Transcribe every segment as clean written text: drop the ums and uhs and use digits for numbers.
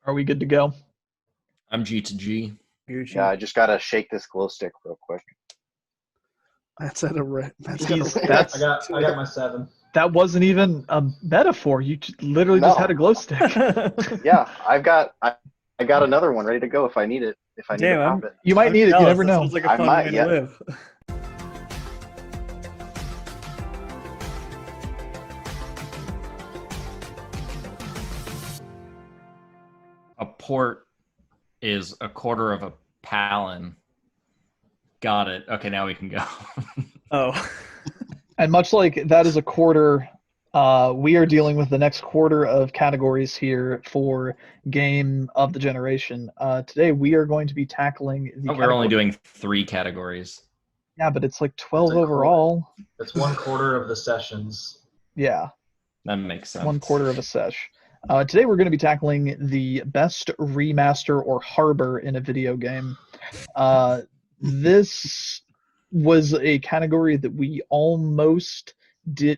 Are we good to go? I'm G to G. Yeah, I just gotta shake this glow stick real quick. That's at a that's got Jeez, a that's I got my 7. that wasn't even a metaphor. You literally just No. had a glow stick. Yeah, I got another one ready to go if I need it. If I need to pop it. You might I'm need it. You jealous. never That know. Sounds like a I fun might, way yeah. to live. A port is a quarter of a palin. Got it. Okay, now we can go. Oh, And much like that is a quarter, we are dealing with the next quarter of categories here for Game of the Generation. Today we are going to be tackling the. We're only doing 3 categories. Yeah, but it's like 12 It's a overall. It's 1/4 of the sessions. Yeah, That makes sense. 1/4 of a sesh. Today we're going to be tackling the best remaster or harbor in a video game. This was a category that we almost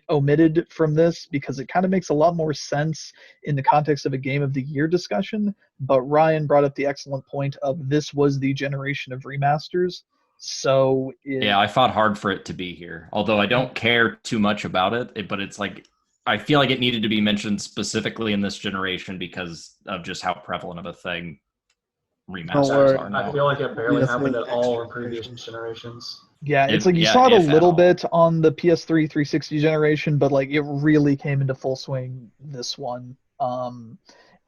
omitted from this because it kind of makes a lot more sense in the context of a game of the year discussion. But Ryan brought up the excellent point of this was the generation of remasters. So Yeah, I fought hard for it to be here. Although I don't care too much about it, but it's like I feel like it needed to be mentioned specifically in this generation because of just how prevalent of a thing remasters are now. I feel like it barely Yes, happened at next all in generation. previous generations. yeah, it's like you saw it a if at little all. bit on the PS3 360 generation, but like it really came into full swing this one.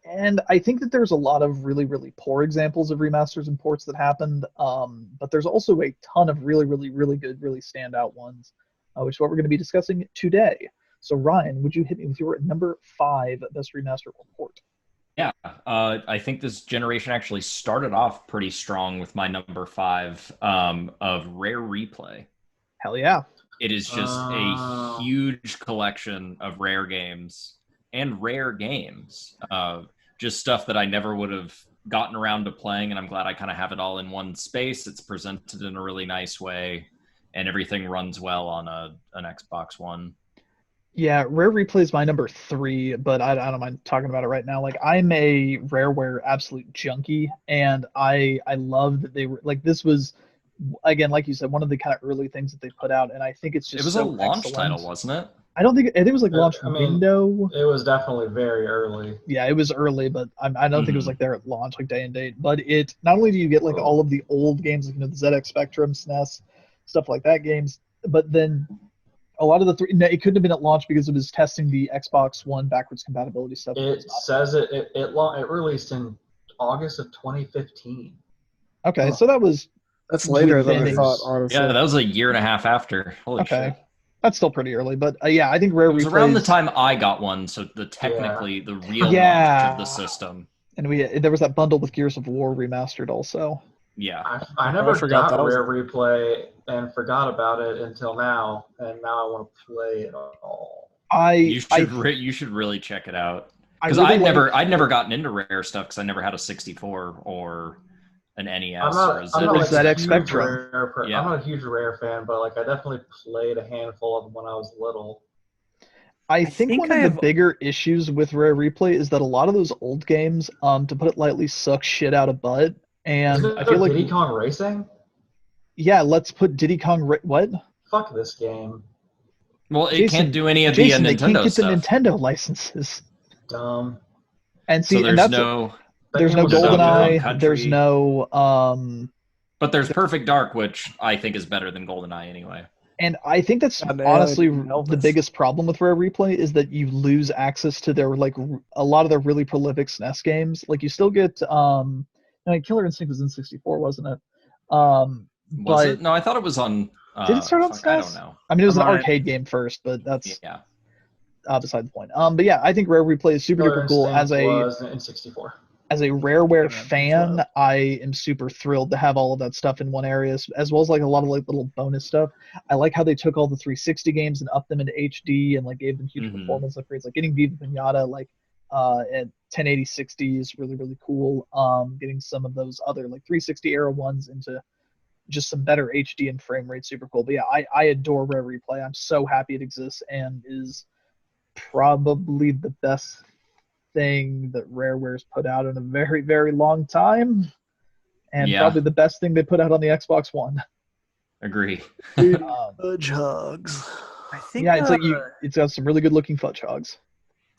And I think that there's a lot of really, really poor examples of remasters and ports that happened, but there's also a ton of really, really, really good, really standout ones, which is what we're going to be discussing today. So Ryan, would you hit me with your number 5 best remaster or port? Yeah, I think this generation actually started off pretty strong with my number 5 of Rare Replay. Hell yeah. It is just a huge collection of rare games and rare games. Just stuff that I never would have gotten around to playing, and I'm glad I kind of have it all in one space. It's presented in a really nice way, and everything runs well on an Xbox One. Yeah, Rare Replay is my number 3, but I don't mind talking about it right now. Like, I'm a Rareware absolute junkie, and I love that they were like this was again, like you said, one of the kind of early things that they put out, and I think it's just It was so a launch excellent. title, wasn't it? I don't think it was like launch I mean, window. It was definitely very early. Yeah, it was early, but I don't think it was like there at launch, like day and date. But it not only do you get like all of the old games, like the ZX Spectrum, SNES, stuff like that games, but then a lot of the it couldn't have been at launch because it was testing the Xbox One backwards compatibility stuff. It says it released in August of 2015. Okay, so that's later than I within- thought. Honestly, Yeah, that was a year and a half after. Holy okay. shit. That's still pretty early, but yeah, I think Rare It was Replays, around the time I got one, so technically the real launch of the system. And there was that bundle with Gears of War remastered also. Yeah. I never forgot got that was- Rare Replay and forgot about it until now, and now I want to play it all. You should really check it out. Because I'd never gotten into Rare stuff because I never had a 64 or an NES or a ZX Spectrum. I'm not a huge Rare fan, but like I definitely played a handful of them when I was little. I think one of the bigger issues with Rare Replay is that a lot of those old games, to put it lightly, suck shit out of butt. And I feel like Diddy Kong Racing? Yeah, let's put Diddy Kong what? Fuck this game. Well, it Jason, can't do any of Jason, the they Nintendo can't get stuff. the Nintendo licenses. Dumb. And see, So and there's that's no there's no There's no GoldenEye. Country. There's no But there's Perfect Dark, which I think is better than GoldenEye anyway. And I think that's God, they honestly haven't nailed the this. biggest problem with Rare Replay is that you lose access to their like a lot of their really prolific SNES games. Like you still get Killer Instinct was in 64, wasn't it? Was But it? No, I thought it was on. did it start on SNES? I don't know. I mean, it was an Come on. arcade game first, but that's Yeah. beside the point. But yeah, I think Rare Replay is super duper cool was in 64. as a Rareware Yeah, fan. 12. I am super thrilled to have all of that stuff in one area, as well as like a lot of like little bonus stuff. I like how they took all the 360 games and upped them into HD and like gave them huge performance upgrades. Like getting Viva Pinata like at 1080 60 is really really cool. Getting some of those other like 360 era ones into just some better HD and frame rate, super cool. But yeah, I adore Rare Replay. I'm so happy it exists and is probably the best thing that Rareware's put out in a very, very long time, and Yeah. probably the best thing they put out on the Xbox One. Agree. Fudge hugs. I think. Yeah, it's got some really good looking fudge hogs.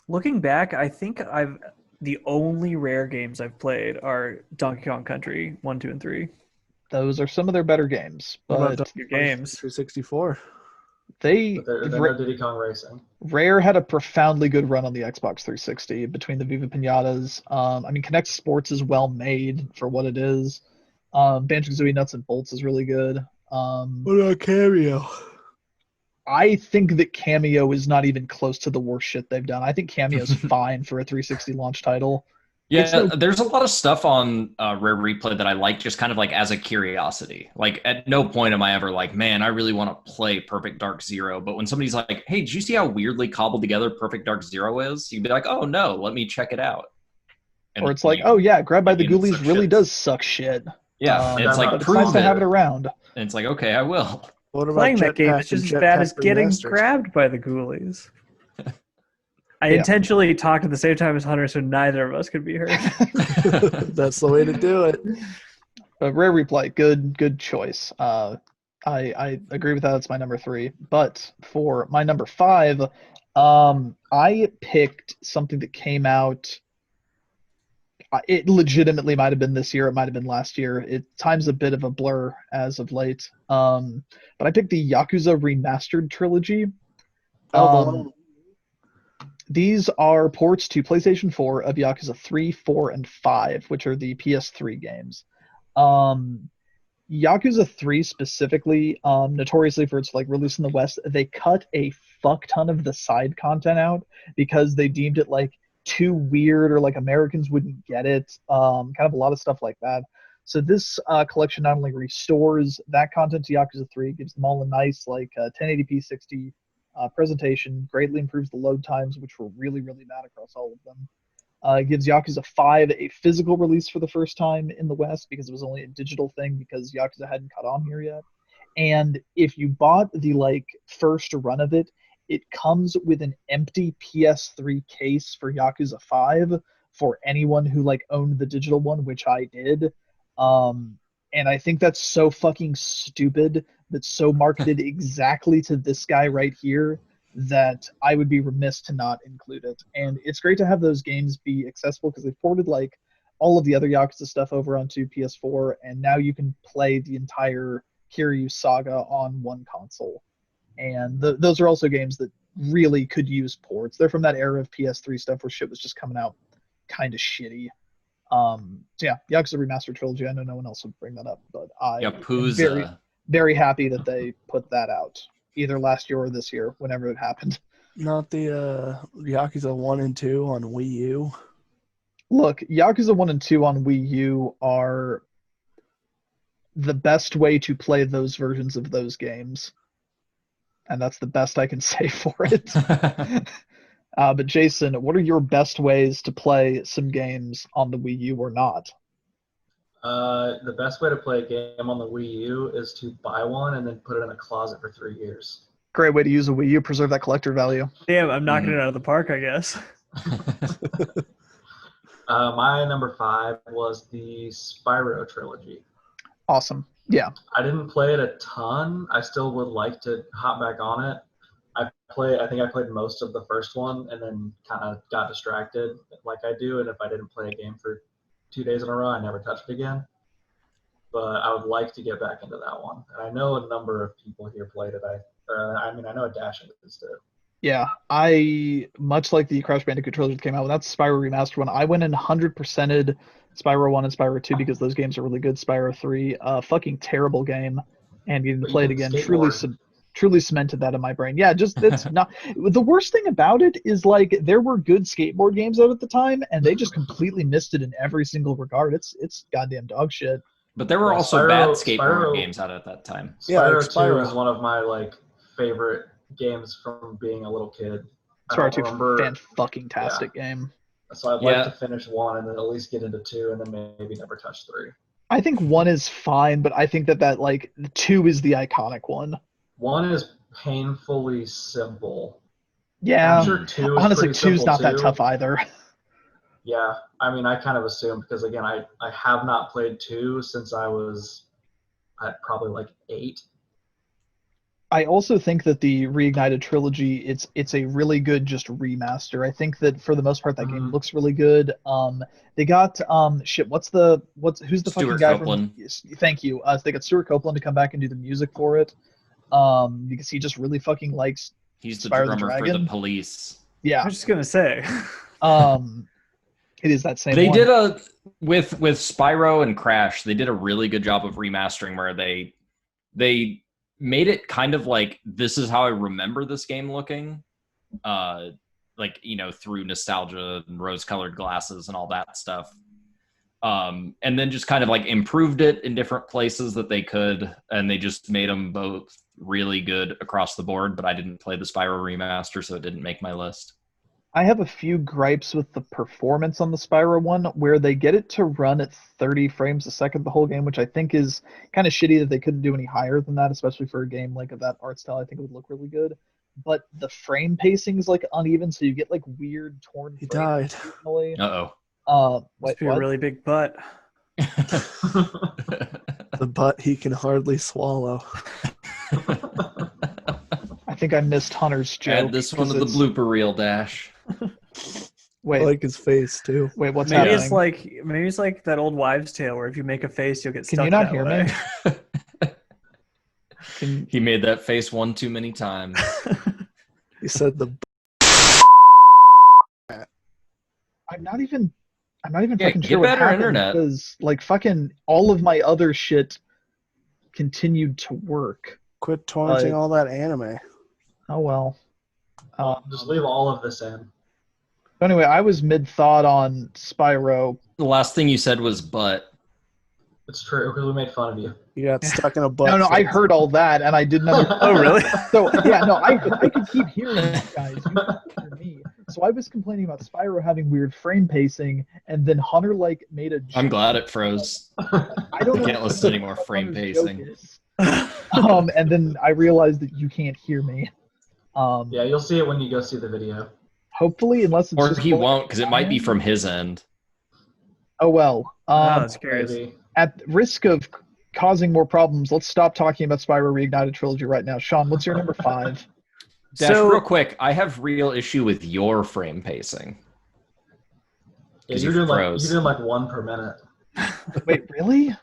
Looking back, I think the only Rare games I've played are Donkey Kong Country 1, 2, and 3. Those are some of their better games, What about but Donkey Your Kong games. 364? they But they're no Diddy Kong Racing. Rare had a profoundly good run on the Xbox 360 between the Viva Pinatas. I mean, Kinect Sports is well made for what it is. Banjo-Kazooie Nuts and Bolts is really good. What about Cameo? I think that Cameo is not even close to the worst shit they've done. I think Cameo's fine for a 360 launch title. Yeah, there's a lot of stuff on Rare Replay that I like just kind of like as a curiosity. Like at no point am I ever like, man, I really want to play Perfect Dark Zero. But when somebody's like, hey, did you see how weirdly cobbled together Perfect Dark Zero is? You'd be like, oh no, let me check it out. And or it's like, oh yeah, Grab by the it Ghoulies sucks really shit. does suck shit. Yeah, it's like but it's prove nice to have it. it around. And it's like, okay, I will. What about Playing that game Jetpack is just as and bad as Jetpack getting Remastered? grabbed by the ghoulies. I Yeah. intentionally talked at the same time as Hunter so neither of us could be heard. That's the way to do it. But Rare Replay, good choice. I agree with that. It's my number 3. But for my number 5, I picked something that came out. It legitimately might have been this year. It might have been last year. Time's a bit of a blur as of late. But I picked the Yakuza Remastered trilogy. These are ports to PlayStation 4 of Yakuza 3, 4, and 5, which are the PS3 games. Yakuza 3 specifically, notoriously for its like release in the West, they cut a fuck ton of the side content out because they deemed it like too weird or like Americans wouldn't get it. Kind of a lot of stuff like that. So this collection not only restores that content to Yakuza 3, gives them all a nice like 1080p 60 presentation, greatly improves the load times, which were really, really bad across all of them. It gives Yakuza 5 a physical release for the first time in the West because it was only a digital thing because Yakuza hadn't caught on here yet. And if you bought the like first run of it, it comes with an empty PS3 case for Yakuza 5 for anyone who like owned the digital one, which I did. And I think that's so fucking stupid, but so marketed exactly to this guy right here that I would be remiss to not include it. And it's great to have those games be accessible because they've ported like all of the other Yakuza stuff over onto PS4, and now you can play the entire Kiryu saga on one console. And those are also games that really could use ports. They're from that era of PS3 stuff where shit was just coming out kind of shitty. So yeah, Yakuza Remastered Trilogy. I know no one else would bring that up, but I am very, very happy that they put that out either last year or this year, whenever it happened. Not the Yakuza 1 and 2 on Wii U. Look, Yakuza 1 and 2 on Wii U are the best way to play those versions of those games. And that's the best I can say for it. But Jason, what are your best ways to play some games on the Wii U or not? The best way to play a game on the Wii U is to buy one and then put it in a closet for 3 years. Great way to use a Wii U, preserve that collector value. Damn, I'm knocking it out of the park, I guess. My number 5 was the Spyro trilogy. Awesome. Yeah. I didn't play it a ton. I still would like to hop back on it. I think I played most of the first one and then kind of got distracted like I do. And if I didn't play a game for 2 days in a row, I never touched it again. But I would like to get back into that one. And I know a number of people here played it. I know a Dash is too. Yeah, I much like the Crash Bandicoot trilogy that came out. When that's Spyro Remastered one, I went in 100%ed Spyro 1 and Spyro 2 because those games are really good. Spyro 3, fucking terrible game, and getting to play it again truly cemented that in my brain. Yeah, just it's not the worst thing about it is like there were good skateboard games out at the time, and they just completely missed it in every single regard. It's goddamn dog shit. But there were also bad skateboard games out at that time. Spyro 2 is one of my favorite games from being a little kid. Spyro 2, fan-fucking-tastic game. So I'd like to finish 1 and then at least get into 2 and then maybe never touch 3. I think 1 is fine, but I think that 2 is the iconic one. 1 is painfully simple. Yeah. I'm sure 2 is honestly, pretty 2's not simple that tough either. Yeah, I mean, I kind of assumed because again, I have not played 2 since I was at probably like 8. I also think that the Reignited trilogy, it's a really good just remaster. I think that for the most part that game looks really good. They got shit. Who's the fucking Stuart guy Copeland. from? Thank you. They got Stuart Copeland to come back and do the music for it. Because he just really fucking likes He's the Spyro the drummer for the Dragon. Police. Yeah. I was just gonna say. It is that same They one. did a with Spyro and Crash, they did a really good job of remastering where they made it kind of like this is how I remember this game looking. Like, you know, through nostalgia and rose-colored glasses and all that stuff. And then just kind of like improved it in different places that they could, and they just made them both really good across the board, but I didn't play the Spyro remaster, so it didn't make my list. I have a few gripes with the performance on the Spyro one, where they get it to run at 30 frames a second the whole game, which I think is kind of shitty that they couldn't do any higher than that, especially for a game like of that art style. I think it would look really good. But the frame pacing is like uneven, so you get like weird torn He frames died. occasionally. Must Wait, be a what? really big butt. The butt he can hardly swallow. I think I missed Hunter's joke. Add this one to the blooper reel, Dash. Wait, I like his face too. wait, what's Maybe happening? it's like that old wives' tale where if you make a face, you'll get stuck. Can you not that hear way. me? He made that face one too many times. He said the. I'm not even Yeah, fucking get sure what better happened internet. because like fucking all of my other shit continued to work. Quit torrenting all that anime. Oh well. Just leave all of this in. Anyway, I was mid thought on Spyro. The last thing you said was butt. It's true because we made fun of you. You got stuck in a butt. No, I heard all that and I didn't understand. Oh, really? So yeah, no, I could keep hearing you guys. You couldn't hear me. So I was complaining about Spyro having weird frame pacing, and then Hunter like made a. I'm glad it froze. I don't I know can't listen anymore. Frame Hunter's joke pacing. is. And then I realized that you can't hear me. Yeah, you'll see it when you go see the video. Hopefully, unless it's Or just he pulling won't, because it might be in. from his end. Oh well. Oh, that's curious. Maybe. At risk of causing more problems, let's stop talking about Spyro Reignited Trilogy right now. Sean, what's your number 5? Dash, So- real quick, I have real issue with your frame pacing. Yeah, 'Cause you're you doing like froze. you're doing like 1 per minute. Wait, really?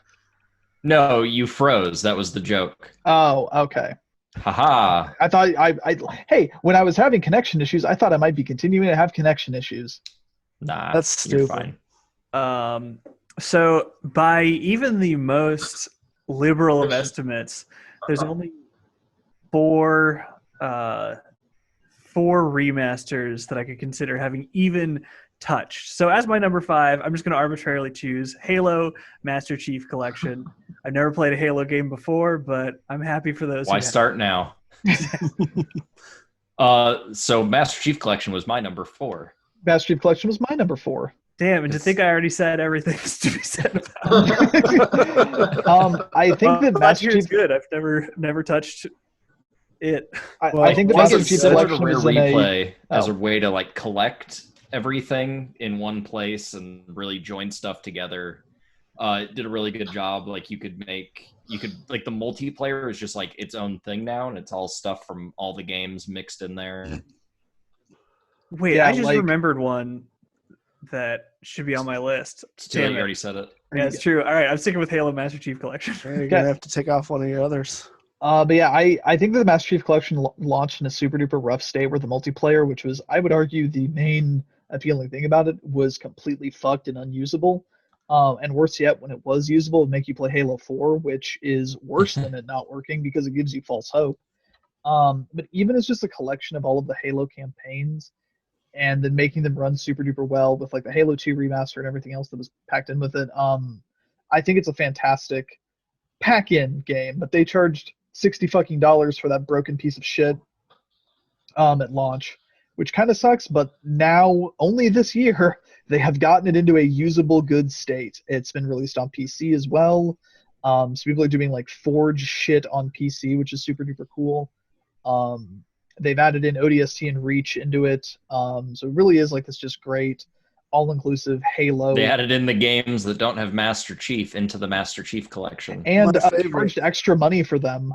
No, you froze. That was the joke. Oh, okay. Haha. I thought hey, when I was having connection issues, I thought I might be continuing to have connection issues. Nah, That's you're stupid. fine. So by even the most liberal of estimates, there's only four remasters that I could consider having even touched. So as my number 5, I'm just going to arbitrarily choose Halo Master Chief Collection. I've never played a Halo game before, but I'm happy for those. Why who have. start now? So Master Chief Collection was my number 4. Master Chief Collection was my number 4. Damn, and to think I already said everything that's to be said about it. I think that Master Chief is Chief. good. I've never touched it. I think the Was Master it Chief similar to Collection Rare is in a. Replay as Oh. a way to like collect everything in one place and really join stuff together? It did a really good job. Like you could like the multiplayer is just like its own thing now, and it's all stuff from all the games mixed in there. Wait, Yeah, I just like- remembered one that should be on my list. So you Damn it. already said it. Yeah, it's true. All right, I'm sticking with Halo Master Chief Collection. Yeah, you're gonna have to take off one of your others. But yeah, I think that the Master Chief Collection launched in a super duper rough state where the multiplayer, which was, I would argue, the main appealing thing about it, was completely fucked and unusable. And worse yet, when it was usable, it would make you play Halo 4, which is worse than it not working because it gives you false hope. But even as just a collection of all of the Halo campaigns, and then making them run super duper well with like the Halo 2 remaster and everything else that was packed in with it, I think it's a fantastic pack-in game. But they charged $60 fucking for that broken piece of shit at launch, which kind of sucks. But now, only this year, they have gotten it into a usable good state. It's been released on PC as well. So people are doing like Forge shit on PC, which is super duper cool. They've added in ODST and Reach into it. So it really is like this just great all-inclusive Halo. They added in the games that don't have Master Chief into the Master Chief collection. And charged extra money for them.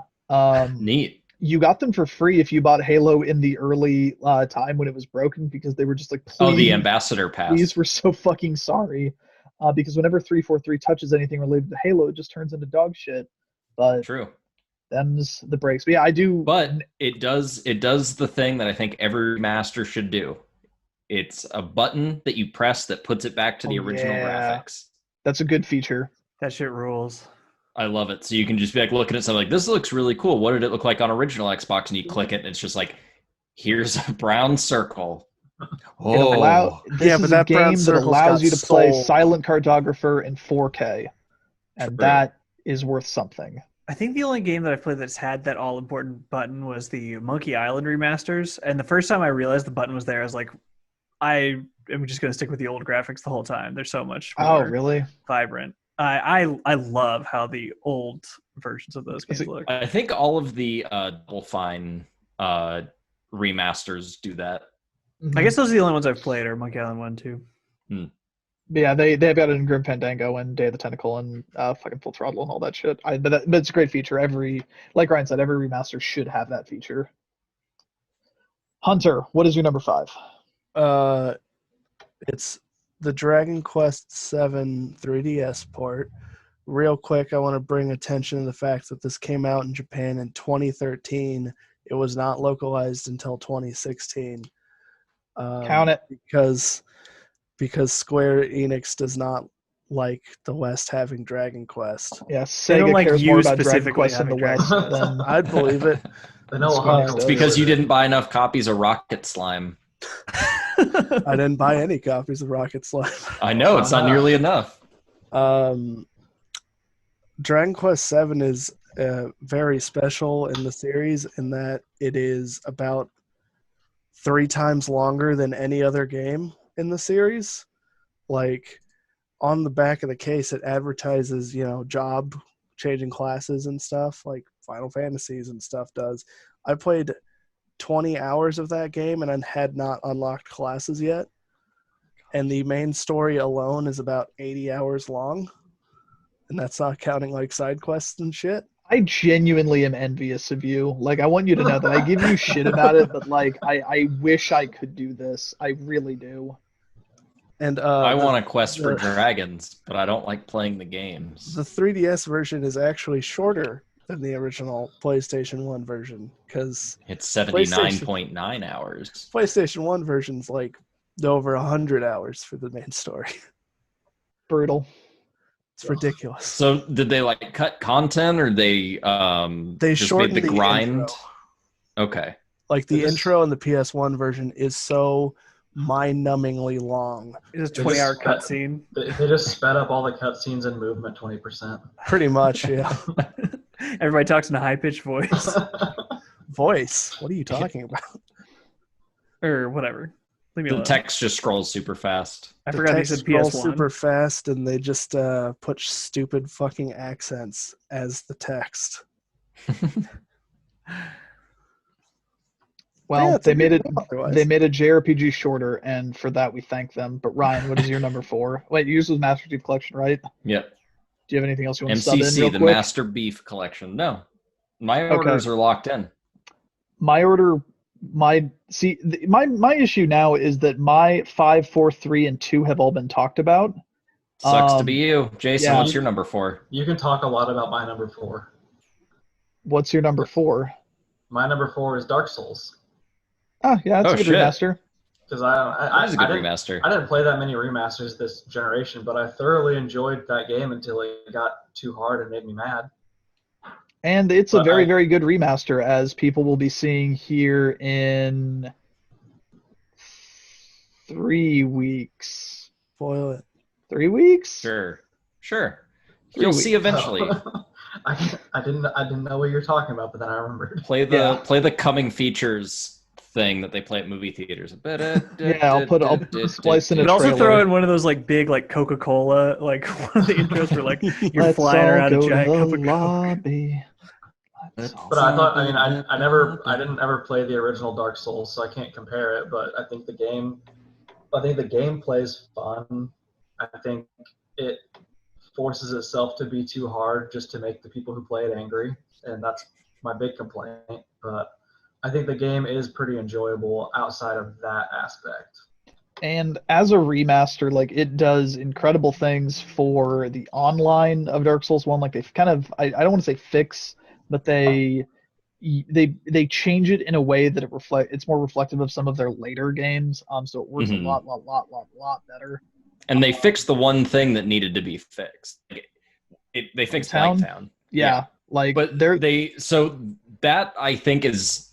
Neat. You got them for free if you bought Halo in the early time when it was broken, because they were just like, please, the Ambassador Pass. Please, we're so fucking sorry. Because whenever 343 touches anything related to Halo, it just turns into dog shit. But True. Them's the breaks. But yeah, I do. But it does the thing that I think every master should do. It's a button that you press that puts it back to the original graphics. That's a good feature. That shit rules. I love it. So you can just be like looking at something like, this looks really cool. What did it look like on original Xbox? And you click it, and it's just like, here's a brown circle. Oh, this is a game that allows you to play Silent Cartographer in 4K, and that is worth something. I think the only game that I've played that's had that all-important button was the Monkey Island remasters, and the first time I realized the button was there, I was like, I am just going to stick with the old graphics the whole time. They're so much more really vibrant. I love how the old versions of those games look. I think all of the Double Fine remasters do that. I guess those are the only ones I've played, or Monkey Island 1, 2. Yeah, they've got it in Grim Fandango and Day of the Tentacle and fucking Full Throttle and all that shit. But it's a great feature. Like Ryan said, every remaster should have that feature. Hunter, what is your number 5? It's the Dragon Quest VII 3DS port. Real quick, I want to bring attention to the fact that this came out in Japan in 2013. It was not localized until 2016. Count it. Because Square Enix does not like the West having Dragon Quest. Yeah, Sega cares more about Dragon Quest in the West than I'd believe it. It's because you didn't buy enough copies of Rocket Slime. I didn't buy any copies of Rocket Slime. I know, it's not nearly enough. Dragon Quest VII is very special in the series in that it is about 3 times longer than any other game in the series. Like, on the back of the case, it advertises, job changing classes and stuff like Final Fantasies and stuff does. I played 20 hours of that game and I had not unlocked classes yet. And the main story alone is about 80 hours long. And that's not counting like side quests and shit. I genuinely am envious of you. Like, I want you to know that I give you shit about it, but like, I wish I could do this. I really do. And I want a quest for dragons, but I don't like playing the games. The 3DS version is actually shorter than the original PlayStation 1 version because it's 79.9 hours. PlayStation 1 version's like over 100 hours for the main story. Brutal. It's ridiculous. So did they like cut content, or they just shortened made the grind? Intro. Okay. Like the intro in the PS1 version is so mind-numbingly long. It's a 20-hour cutscene. They just sped up all the cutscenes and movement 20%. Pretty much, yeah. Everybody talks in a high-pitched voice. Voice? What are you talking about? Or whatever. Leave me alone. The text just scrolls super fast. I forgot they said PS1. PS1. Super fast, and they just put stupid fucking accents as the text. Well, yeah, they made it JRPG shorter, and for that we thank them. But Ryan, what is your number 4? Wait, yours was Master Chief Collection, right? Yep. Do you have anything else you want to sub in real MCC, quick? the Master Beef Collection. No. My orders are locked in. My issue now is that my 5, 4, 3, and 2 have all been talked about. Sucks to be you. Jason, what's your number 4? You can talk a lot about my number 4. What's your number 4? My number 4 is Dark Souls. Oh, yeah, that's a good remaster. Because I remaster. I didn't play that many remasters this generation, but I thoroughly enjoyed that game until it got too hard and made me mad. And it's a very, very good remaster, as people will be seeing here in 3 weeks. Spoil it. 3 weeks? Sure. You'll see eventually. I didn't know what you're talking about, but then I remembered. Play the coming features thing that they play at movie theaters. I'll splice in a trailer. You can also throw in one of those like big like Coca-Cola, like one of the intros where like you're flying around a giant cup of Coke. But I didn't ever play the original Dark Souls, so I can't compare it. But I think the game I think the gameplay is fun. I think it forces itself to be too hard just to make the people who play it angry, and that's my big complaint. But I think the game is pretty enjoyable outside of that aspect. And as a remaster, like it does incredible things for the online of Dark Souls 1. Like they've kind of, I don't want to say fix, but they change it in a way that it's more reflective of some of their later games. So it works a lot better. And they fixed the one thing that needed to be fixed. They fixed Blanktown. Yeah. Like, but so that I think is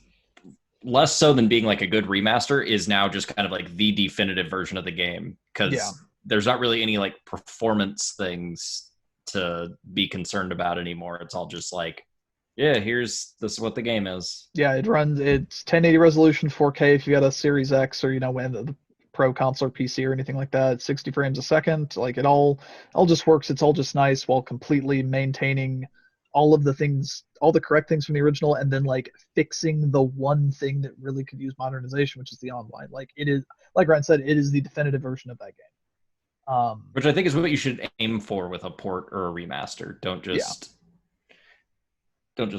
less so than being like a good remaster, is now just kind of like the definitive version of the game, because there's not really any like performance things to be concerned about anymore. It's all just like, yeah, this is what the game is. Yeah, it's 1080 resolution, 4K if you got a Series X, or when the Pro console or PC or anything like that. It's 60 frames a second. Like it all just works. It's all just nice while completely maintaining all of the things, all the correct things from the original, and then like fixing the one thing that really could use modernization, which is the online. Like it is, like Ryan said, it is the definitive version of that game. Which I think is what you should aim for with a port or a remaster. Don't just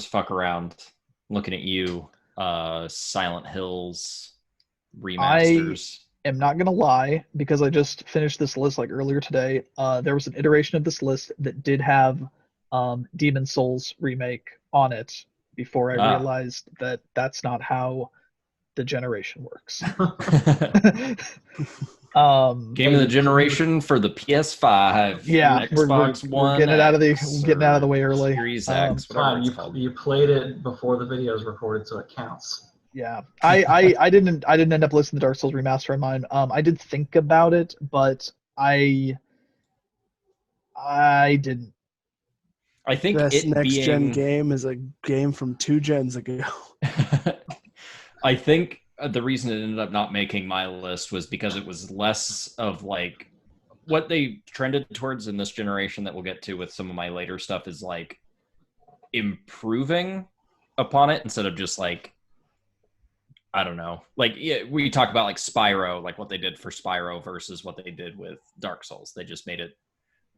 fuck around. Looking at you, Silent Hills remasters. I am not gonna lie, because I just finished this list like earlier today. There was an iteration of this list that did have Demon Souls remake on it before I realized that that's not how the generation works. Game of the generation for the PS5. Yeah, Xbox One. We're getting it out of the way early. Series X, fine, you played it before the video is recorded, so it counts. Yeah, I didn't end up listening to Dark Souls Remaster on mine. I did think about it, but I didn't. I think best next-gen game is a game from 2 gens ago. I think the reason it ended up not making my list was because it was less of like what they trended towards in this generation that we'll get to with some of my later stuff is like improving upon it instead of just like, I don't know. Like, yeah, we talk about like Spyro, like what they did for Spyro versus what they did with Dark Souls. They just made it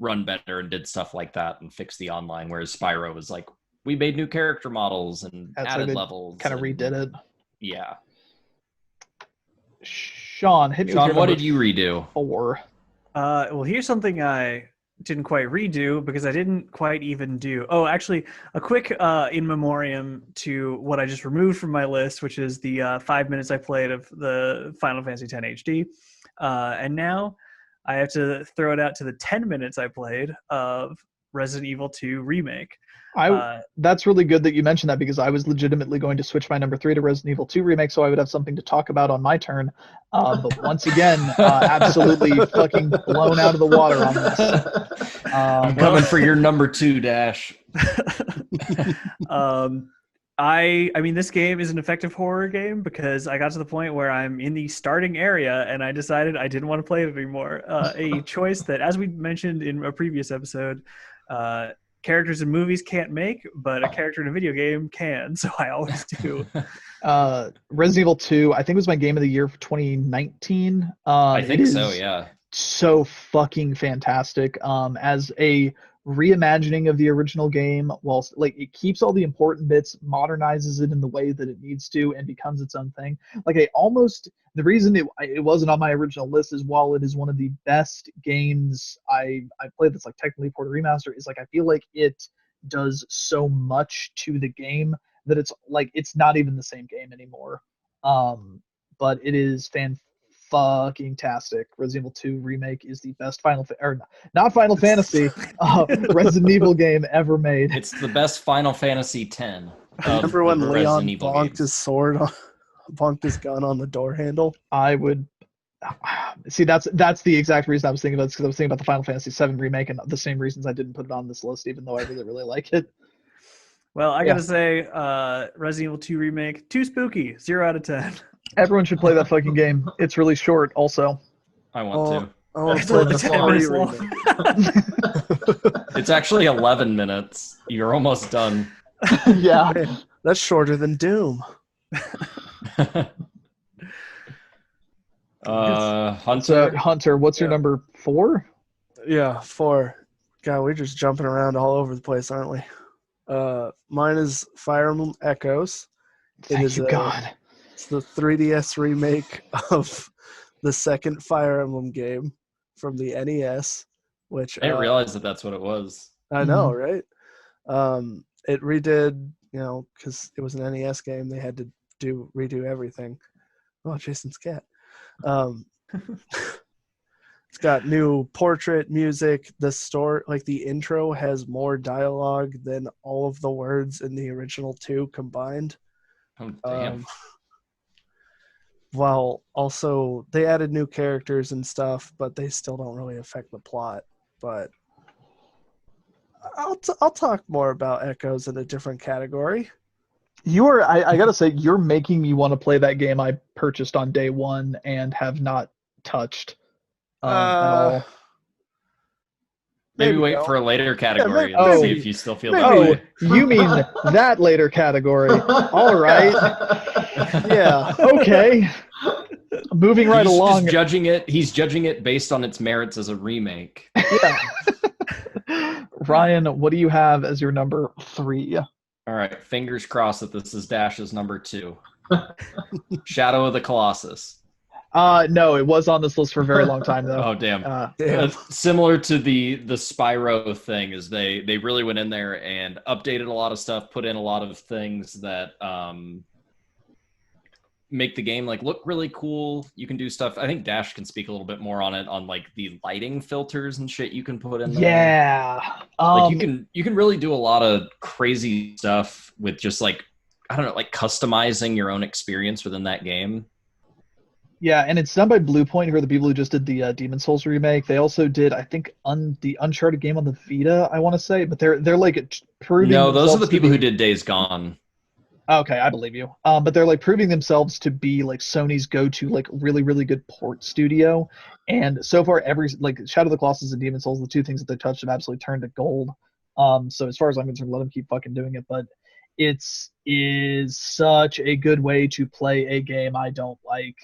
run better and did stuff like that and fixed the online, whereas Spyro was like, we made new character models and added levels. Kind of redid it. Yeah. Sean, what did you redo? 4. Well, here's something I didn't quite redo because I didn't quite even do. Oh, actually, a quick in memoriam to what I just removed from my list, which is the 5 minutes I played of the Final Fantasy X HD. And now I have to throw it out to the 10 minutes I played of Resident Evil 2 Remake. That's really good that you mentioned that, because I was legitimately going to switch my number 3 to Resident Evil 2 Remake so I would have something to talk about on my turn. But once again, absolutely fucking blown out of the water on this. I'm coming for your number 2, Dash. I mean, this game is an effective horror game because I got to the point where I'm in the starting area and I decided I didn't want to play it anymore. A choice that, as we mentioned in a previous episode, characters in movies can't make, but a character in a video game can, so I always do. Resident Evil 2, I think, was my game of the year for 2019. I think so, yeah. So fucking fantastic. As a reimagining of the original game, whilst like it keeps all the important bits, modernizes it in the way that it needs to, and becomes its own thing. Like the reason it wasn't on my original list is, while it is one of the best games I played that's like technically port or remaster, is like I feel like it does so much to the game that it's like it's not even the same game anymore. But it is fucking tastic. Resident Evil 2 Remake is the best not Final Fantasy Resident Evil game ever made. It's the best Final Fantasy X. Remember when Leon bonked his gun on the door handle? I would see that's the exact reason I was thinking about it, because I was thinking about the Final Fantasy VII Remake, and the same reasons I didn't put it on this list, even though I really, really like it. Well, I gotta say, Resident Evil 2 Remake, too spooky, 0 out of 10. Everyone should play that fucking game. It's really short, also. I want to. Oh, It's only 10 minutes long. It's actually 11 minutes. You're almost done. Yeah. That's shorter than Doom. Hunter. So Hunter, what's your Yeah. number 4? Yeah, 4. God, we're just jumping around all over the place, aren't we? Mine is Fire Emblem Echoes. Thank you, God. It's the 3DS remake of the second Fire Emblem game from the NES, which I didn't realize that that's what it was. I know, right? It redid, because it was an NES game, they had to redo everything. Oh, Jason's cat. Um, it's got new portrait music. The story, like the intro, has more dialogue than all of the words in the original 2 combined. Oh, damn. While also they added new characters and stuff, but they still don't really affect the plot. But I'll talk more about Echoes in a different category. I gotta say, you're making me want to play that game I purchased on day 1 and have not touched at all. Maybe Maybe wait no. for a later category maybe- and see if you still feel that Oh, way. you mean that later category? All right. Yeah. Okay. Moving right He's along. just judging it. He's judging it based on its merits as a remake. Yeah. Ryan, what do you have as your number 3? All right, fingers crossed that this is Dash's number 2. Shadow of the Colossus. No, it was on this list for a very long time though. Oh, damn. Damn. Similar to the Spyro thing, is they really went in there and updated a lot of stuff, put in a lot of things that make the game like look really cool. You can do stuff. I think Dash can speak a little bit more on it, on like the lighting filters and shit you can put in there. Yeah. Like you can really do a lot of crazy stuff with just like, I don't know, like customizing your own experience within that game. Yeah, and it's done by Bluepoint, who are the people who just did the Demon's Souls remake. They also did, I think, the Uncharted game on the Vita, I want to say, but they're like proving. No, those are the themselves to people be- who did Days Gone. Okay, I believe you. But they're like proving themselves to be like Sony's go-to like really really good port studio. And so far, like Shadow of the Colossus and Demon's Souls, the 2 things that they touched have absolutely turned to gold. So as far as I'm concerned, let them keep fucking doing it. But is such a good way to play a game I don't like.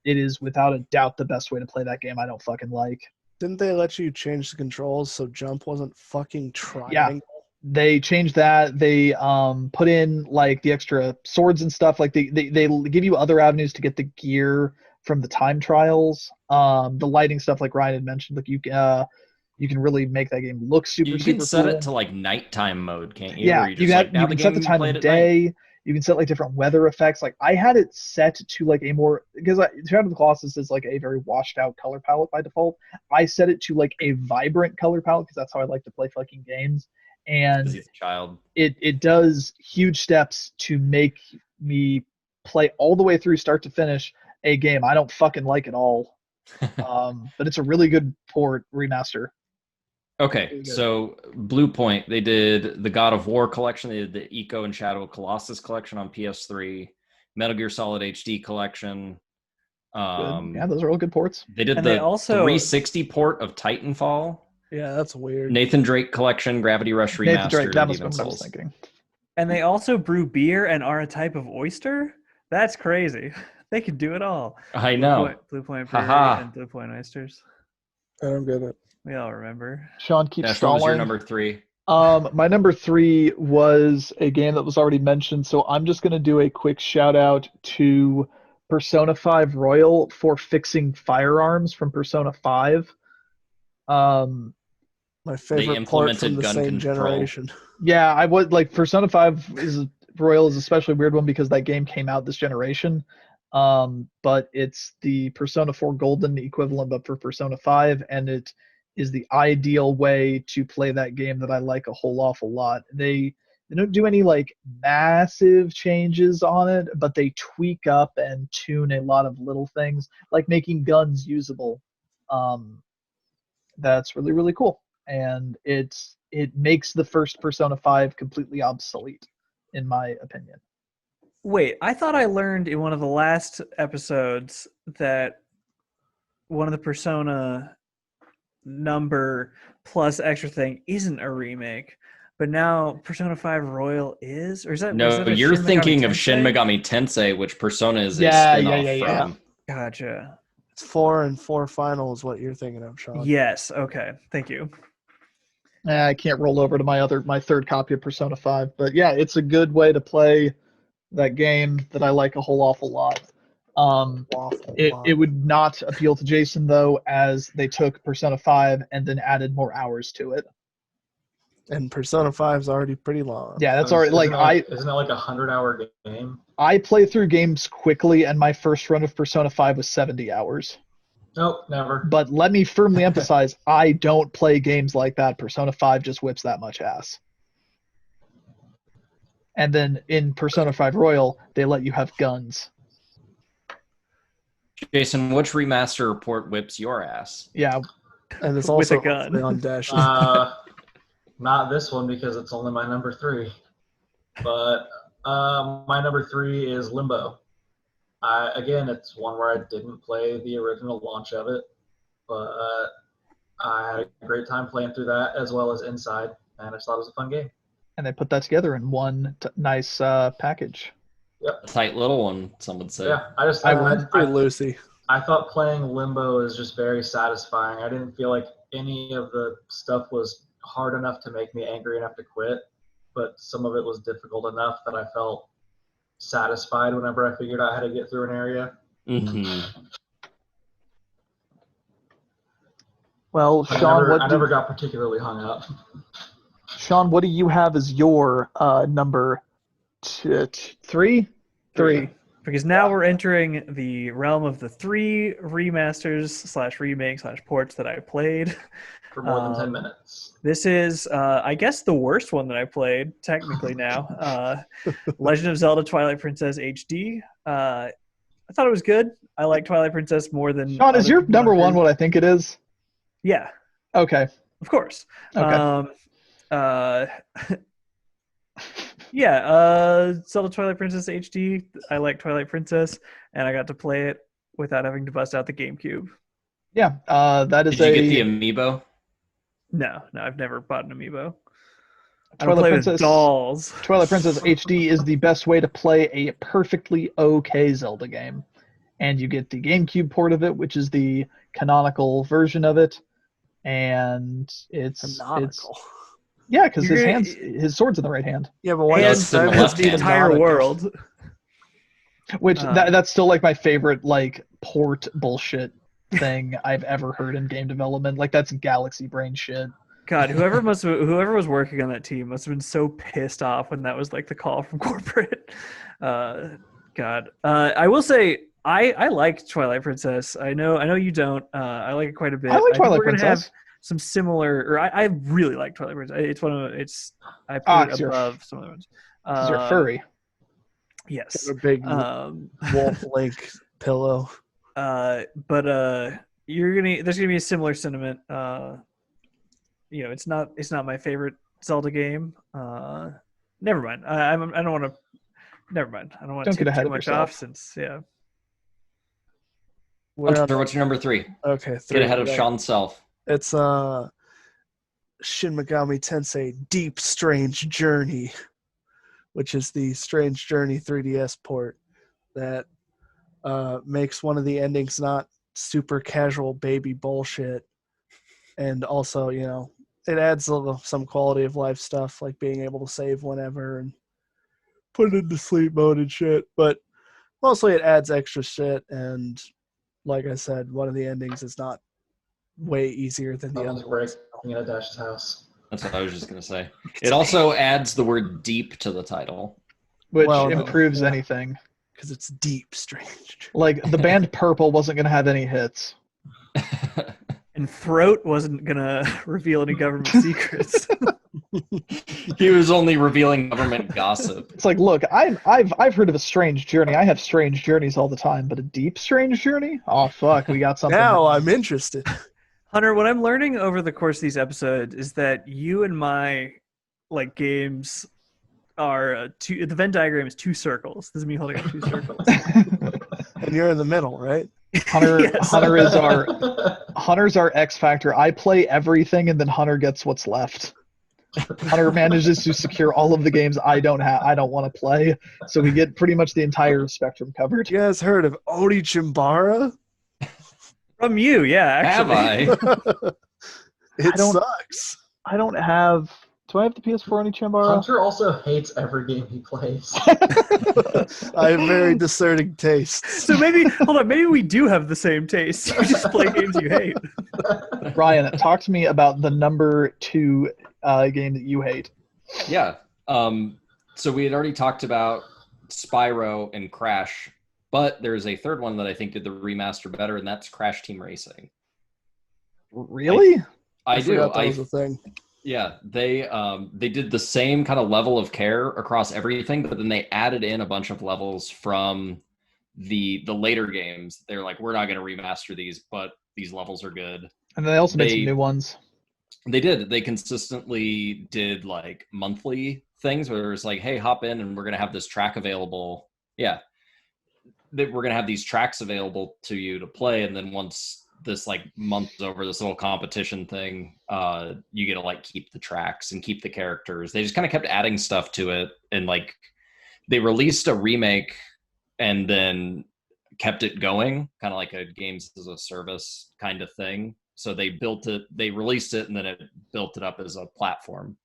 It is without a doubt the best way to play that game I don't fucking like. Didn't they let you change the controls so jump wasn't fucking triangle? Yeah. They changed that. They put in like the extra swords and stuff. Like they give you other avenues to get the gear from the time trials. The lighting stuff, like Ryan had mentioned, like you can really make that game look super. You can super set cool. it to like nighttime mode, can't you? Yeah, Where you just, can, like, now you the can set the game time played of at night. day. You can set like different weather effects. Like I had it set to like a more, because Shadow of the Colossus is like a very washed out color palette by default. I set it to like a vibrant color palette because that's how I like to play fucking games. And Because he's a child. it does huge steps to make me play all the way through start to finish a game I don't fucking like at all. But it's a really good port remaster. Okay, so Bluepoint, they did the God of War collection, they did the Eco and Shadow of Colossus collection on PS3, Metal Gear Solid HD collection. Yeah, those are all good ports. They did And the they also- 360 port of Titanfall, Yeah, that's weird. Nathan Drake collection, Gravity Rush Remastered, Nathan Drake, that and was what Demon's I was Souls. thinking. And they also brew beer and are a type of oyster? That's crazy. They could do it all. I know. Blue Point Brewery Haha. and Blue Point Oysters. I don't get it. We all remember. Sean keeps Dash, what was your stalling. number 3? My number 3 was a game that was already mentioned, so I'm just going to do a quick shout out to Persona 5 Royal for fixing firearms from Persona 5. My favorite port implemented from the gun same control. generation. Yeah, I would like Persona 5 Royal is a especially weird one because that game came out this generation. But it's the Persona 4 Golden equivalent, but for Persona 5, and it is the ideal way to play that game that I like a whole awful lot. They don't do any like massive changes on it, but they tweak up and tune a lot of little things, like making guns usable. That's really, really cool. And it makes the first Persona 5 completely obsolete, in my opinion. Wait, I thought I learned in one of the last episodes that one of the Persona number plus extra thing isn't a remake, but now Persona 5 Royal is? Or is that No, was that a you're Shin Megami thinking of Tensei? Shin Megami Tensei, which Persona is a Yeah, spin-off yeah. from. Gotcha. It's 4 and 4 final is what you're thinking of, Sean. Yes. Okay. Thank you. I can't roll over to my third copy of Persona 5, but yeah, it's a good way to play that game that I like a whole awful lot. It would not appeal to Jason though, as they took Persona 5 and then added more hours to it. And Persona 5 is already pretty long. Yeah, that's already isn't it like a 100-hour game? I play through games quickly, and my first run of Persona 5 was 70 hours. Nope, never. But let me firmly emphasize, I don't play games like that. Persona 5 just whips that much ass. And then in Persona 5 Royal, they let you have guns. Jason, which remaster port whips your ass? Yeah. And it's also with a gun on Dash. Not this one because it's only my number 3. But my number 3 is Limbo. Again, it's one where I didn't play the original launch of it, but I had a great time playing through that as well as Inside, and I just thought it was a fun game. And they put that together in one nice package. Yep. A tight little one, some would say. Yeah, Lucy. I thought playing Limbo is just very satisfying. I didn't feel like any of the stuff was hard enough to make me angry enough to quit, but some of it was difficult enough that I felt satisfied whenever I figured out how to get through an area. Mm-hmm. Well, Sean, I never got particularly hung up. Sean, what do you have as your number 3? 3. Because now we're entering the realm of the 3 remasters / remakes / ports that I played. For more than 10 minutes. This is, I guess, the worst one that I played, technically now. Legend of Zelda Twilight Princess HD. I thought it was good. I like Twilight Princess more than... Sean, is your number 1 what I think it is? Yeah. Okay. Of course. Okay. Yeah, Zelda Twilight Princess HD. I like Twilight Princess, and I got to play it without having to bust out the GameCube. Yeah, that is Did you get the amiibo? No, I've never bought an amiibo. I Twilight don't play Princess, with dolls. Twilight Princess HD is the best way to play a perfectly okay Zelda game. And you get the GameCube port of it, which is the canonical version of it. And it's Canonical. Yeah, because his sword's in the right hand. Yeah, but why it's in the left the hand. entire world? Which that's still like my favorite like port bullshit thing I've ever heard in game development. Like that's galaxy brain shit. God, whoever was working on that team must have been so pissed off when that was like the call from corporate. God, I will say I like Twilight Princess. I know you don't. I like it quite a bit. I like Twilight we're gonna Princess. have some similar, or I really like Twilight Princess. It's one of I put it above some of the ones. Because you're furry. Yes. A big wolf link pillow. But there's gonna be a similar sentiment. It's not my favorite Zelda game. Never mind. I don't want to. Never mind. I don't want to get ahead too of much yourself. off since yeah. Hunter, what's your number 3? Okay, 3. Get ahead of Sean's self. It's Shin Megami Tensei Deep Strange Journey, which is the Strange Journey 3DS port that makes one of the endings not super casual baby bullshit. And also, it adds some quality of life stuff like being able to save whenever and put it into sleep mode and shit. But mostly it adds extra shit. And like I said, one of the endings is not way easier than the other ones. Breaking into Dash's house. That's what I was just going to say. It also adds the word deep to the title. Which improves anything. Because it's deep strange. Like, the band Purple wasn't going to have any hits. And Throat wasn't going to reveal any government secrets. He was only revealing government gossip. It's like, look, I've heard of a strange journey. I have strange journeys all the time, but a deep strange journey? Oh, fuck, we got something. Now I'm interested. Hunter, what I'm learning over the course of these episodes is that you and my games are the Venn diagram is 2 circles. This is me holding up 2 circles. And you're in the middle, right? Yes. Hunter's our X factor. I play everything, and then Hunter gets what's left. Hunter manages to secure all of the games I don't want to play, so we get pretty much the entire spectrum covered. You guys heard of Oni Chimbara? From you, yeah, actually. Have I? It don't- sucks. I don't have. Do I have the PS4 Oni Chambara? Hunter also hates every game he plays. I have very discerning tastes. So maybe we do have the same taste. You just play games you hate. Ryan, talk to me about the number 2 game that you hate. Yeah. So we had already talked about Spyro and Crash, but there's a third one that I think did the remaster better, and that's Crash Team Racing. Really? I do. forgot that was a thing. Yeah, they did the same kind of level of care across everything, but then they added in a bunch of levels from the later games. They're like, we're not going to remaster these, but these levels are good. And they also made some new ones. They did. They consistently did like monthly things where it's like, hey, hop in and we're going to have this track available. Yeah. We're going to have these tracks available to you to play. And then once this like month is over, this little competition thing, you get to like keep the tracks and keep the characters. They just kind of kept adding stuff to it. And like they released a remake and then kept it going, kind of like a games as a service kind of thing. So they released it, and then it built it up as a platform.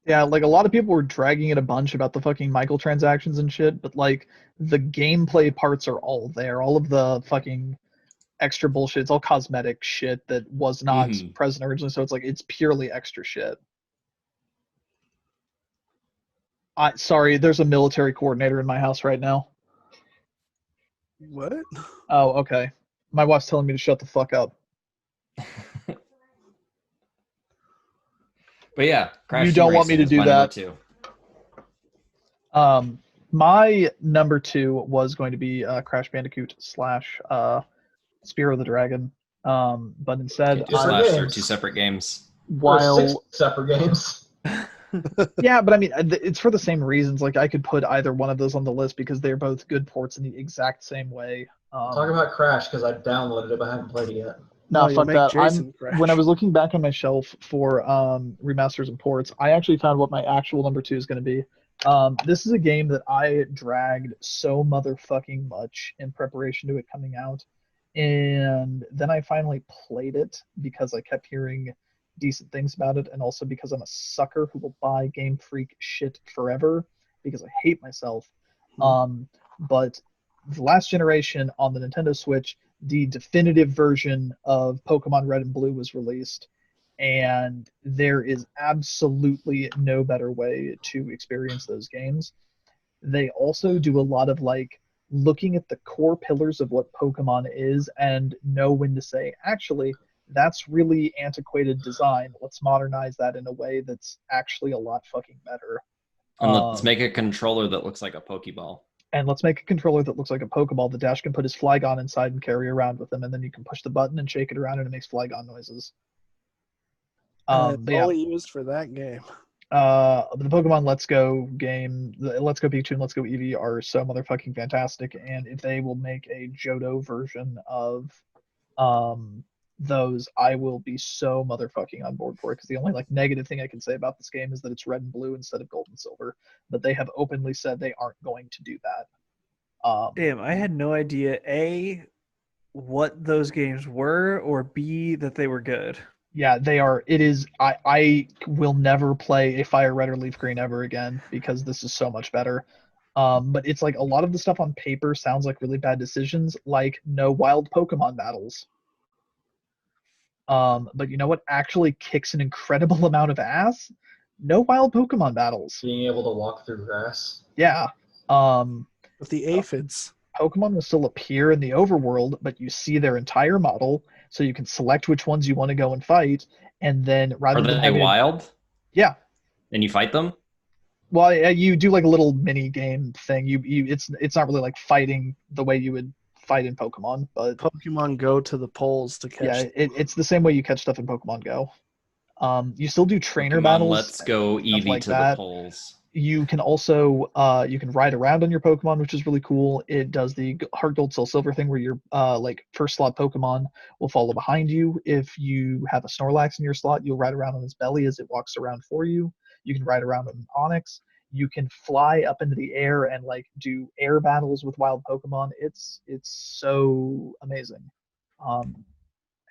Yeah, like a lot of people were dragging it a bunch about the fucking microtransactions and shit, but like the gameplay parts are all there. All of the fucking extra bullshit, it's all cosmetic shit that was not present originally, so it's like it's purely extra shit. Sorry, there's a military coordinator in my house right now. What? Oh, okay. My wife's telling me to shut the fuck up. But yeah, Crash You Team don't want me Racing to is do my that. number 2. My number 2 was going to be Crash Bandicoot / Spyro the Dragon. But instead, Two separate They're games. 2 separate games. Or 6 separate games. Yeah, but I mean, it's for the same reasons. Like, I could put either one of those on the list because they're both good ports in the exact same way. Talk about Crash because I downloaded it but I haven't played it yet. No, you'll fuck make that. Jason crash. When I was looking back on my shelf for remasters and ports, I actually found what my actual number 2 is going to be. This is a game that I dragged so motherfucking much in preparation to it coming out, and then I finally played it because I kept hearing decent things about it, and also because I'm a sucker who will buy Game Freak shit forever because I hate myself. But the last generation on the Nintendo Switch, the definitive version of Pokemon Red and Blue was released, and there is absolutely no better way to experience those games. They also do a lot of like looking at the core pillars of what Pokemon is and know when to say, actually, that's really antiquated design. Let's modernize that in a way that's actually a lot fucking better. And let's make a controller that looks like a Pokeball. And let's make a controller that looks like a Pokeball that Dash can put his Flygon inside and carry around with him, and then you can push the button and shake it around and it makes Flygon noises. It's only used for that game. The Pokemon Let's Go game, the Let's Go Pikachu and Let's Go Eevee are so motherfucking fantastic, and if they will make a Johto version of those, I will be so motherfucking on board for it, because the only like negative thing I can say about this game is that it's red and blue instead of gold and silver, but they have openly said they aren't going to do that. Damn, I had no idea, A, what those games were, or B, that they were good. Yeah, they are. It is. I will never play a Fire Red or Leaf Green ever again because this is so much better. But it's like a lot of the stuff on paper sounds like really bad decisions, like no wild Pokemon battles. But you know what actually kicks an incredible amount of ass? No wild Pokemon battles. Being able to walk through grass. Yeah. With the aphids. Pokemon will still appear in the overworld, but you see their entire model, so you can select which ones you want to go and fight, and then rather than Are they wild? Yeah. And you fight them? Well, you do like a little mini game thing. It's not really like fighting the way you would fight in Pokemon, but Pokemon go to the polls to catch. yeah, it's the same way you catch stuff in Pokemon Go. You still do trainer Pokemon battles. Let's Go Eevee like to that. the polls. You can also you can ride around on your Pokemon, which is really cool. It does the Heart Gold Soul Silver thing where your like first slot Pokemon will follow behind you. If you have a Snorlax in your slot, you'll ride around on its belly as it walks around for you. You can ride around on an Onix. You can fly up into the air and like do air battles with wild Pokemon. It's so amazing.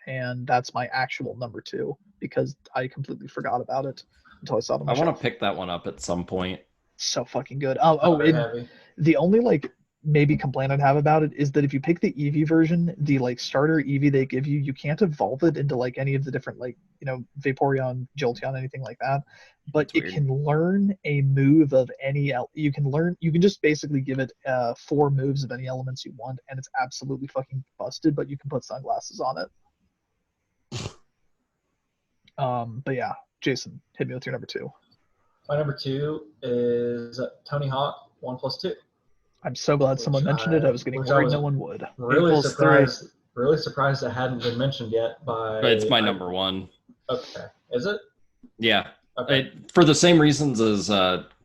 And that's my actual number 2 because I completely forgot about it until I saw it on the I want shelf. to pick that one up at some point. So fucking good. Very heavy. The only like maybe complaint I'd have about it is that if you pick the Eevee version, the like starter Eevee they give you, you can't evolve it into like any of the different like Vaporeon, Jolteon, anything like that. But That's it weird. can learn a move of any. You can just basically give it 4 moves of any elements you want, and it's absolutely fucking busted. But you can put sunglasses on it. But yeah, Jason, hit me with your number 2. My number 2 is Tony Hawk 1+2. I'm so glad someone mentioned it. I was getting worried no one would. Really surprised. Really surprised it hadn't been mentioned yet. But it's my number 1. Okay, is it? Yeah, Okay. for the same reasons as